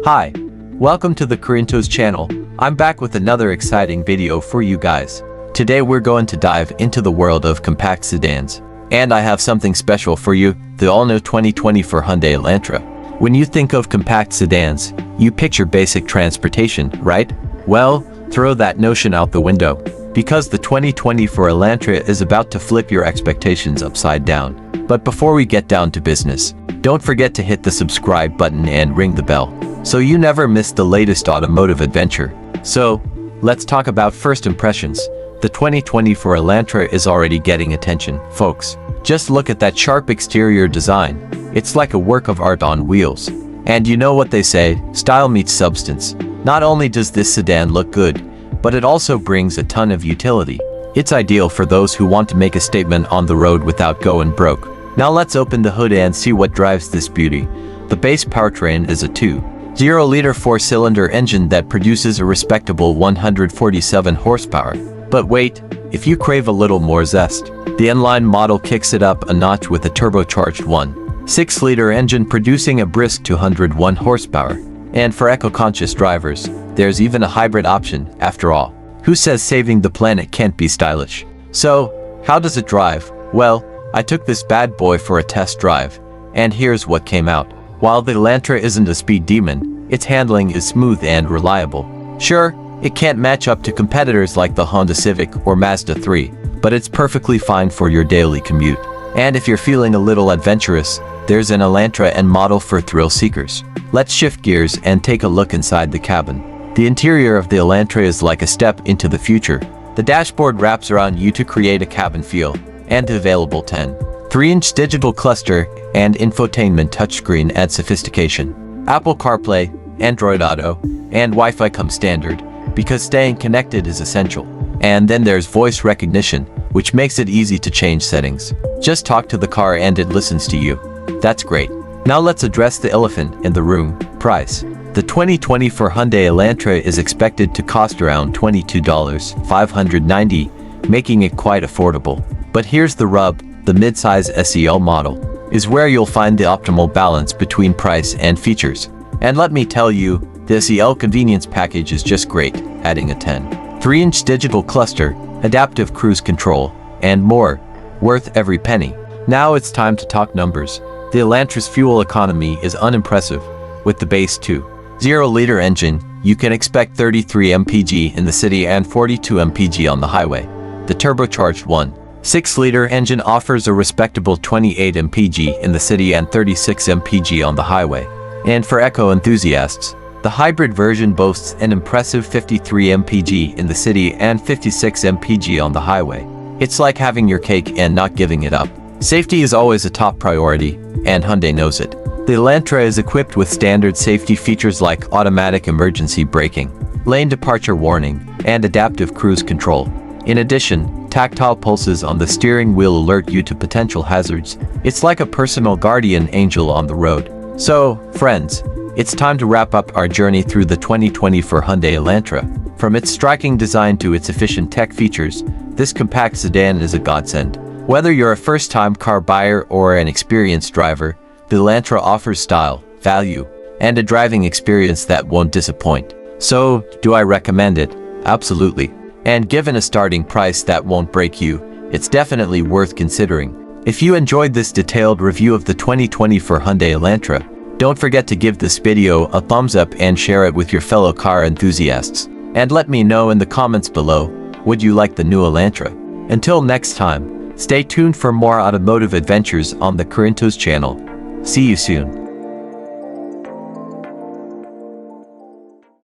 Hi, welcome to the Corintos channel. I'm back with another exciting video for you guys. Today we're going to dive into the world of compact sedans. And I have something special for you, the all-new 2024 Hyundai Elantra. When you think of compact sedans, you picture basic transportation, right? Well, throw that notion out the window, because the 2024 Elantra is about to flip your expectations upside down. But before we get down to business, don't forget to hit the subscribe button and ring the bell, so you never miss the latest automotive adventure. So, let's talk about first impressions. The 2024 Elantra is already getting attention, folks. Just look at that sharp exterior design. It's like a work of art on wheels. And you know what they say, style meets substance. Not only does this sedan look good, but it also brings a ton of utility. It's ideal for those who want to make a statement on the road without going broke. Now let's open the hood and see what drives this beauty. The base powertrain is a 2.0-liter 4-cylinder engine that produces a respectable 147 horsepower. But wait, if you crave a little more zest, the N-Line model kicks it up a notch with a turbocharged 1.6-liter engine producing a brisk 201 horsepower. And for eco-conscious drivers, there's even a hybrid option. After all, who says saving the planet can't be stylish? So, how does it drive? Well, I took this bad boy for a test drive, and here's what came out. While the Elantra isn't a speed demon, its handling is smooth and reliable. Sure, it can't match up to competitors like the Honda Civic or Mazda 3, but it's perfectly fine for your daily commute. And if you're feeling a little adventurous, there's an Elantra N model for thrill seekers. Let's shift gears and take a look inside the cabin. The interior of the Elantra is like a step into the future. The dashboard wraps around you to create a cabin feel, and the available 10.3-inch digital cluster and infotainment touchscreen add sophistication. Apple CarPlay, Android Auto, and Wi-Fi come standard, because staying connected is essential. And then there's voice recognition, which makes it easy to change settings. Just talk to the car and it listens to you. That's great. Now let's address the elephant in the room, price. The 2024 Hyundai Elantra is expected to cost around $22,590, making it quite affordable. But here's the rub, the midsize SEL model is where you'll find the optimal balance between price and features. And let me tell you, the SEL convenience package is just great, adding a 10.3-inch digital cluster, adaptive cruise control, and more, worth every penny. Now it's time to talk numbers. The Elantra's fuel economy is unimpressive. With the base 2.0-liter engine, you can expect 33 mpg in the city and 42 mpg on the highway. The turbocharged 1.6-liter engine offers a respectable 28 mpg in the city and 36 mpg on the highway. And for eco enthusiasts, the hybrid version boasts an impressive 53 mpg in the city and 56 mpg on the highway. It's like having your cake and not giving it up. Safety is always a top priority, and Hyundai knows it. The Elantra is equipped with standard safety features like automatic emergency braking, lane departure warning, and adaptive cruise control. In addition, tactile pulses on the steering wheel alert you to potential hazards. It's like a personal guardian angel on the road. So, friends, it's time to wrap up our journey through the 2024 Hyundai Elantra. From its striking design to its efficient tech features, this compact sedan is a godsend. Whether you're a first-time car buyer or an experienced driver, the Elantra offers style, value, and a driving experience that won't disappoint. So, do I recommend it? Absolutely. And given a starting price that won't break you, it's definitely worth considering. If you enjoyed this detailed review of the 2024 Hyundai Elantra, don't forget to give this video a thumbs up and share it with your fellow car enthusiasts. And let me know in the comments below, would you like the new Elantra? Until next time, stay tuned for more automotive adventures on the Corintos channel. See you soon.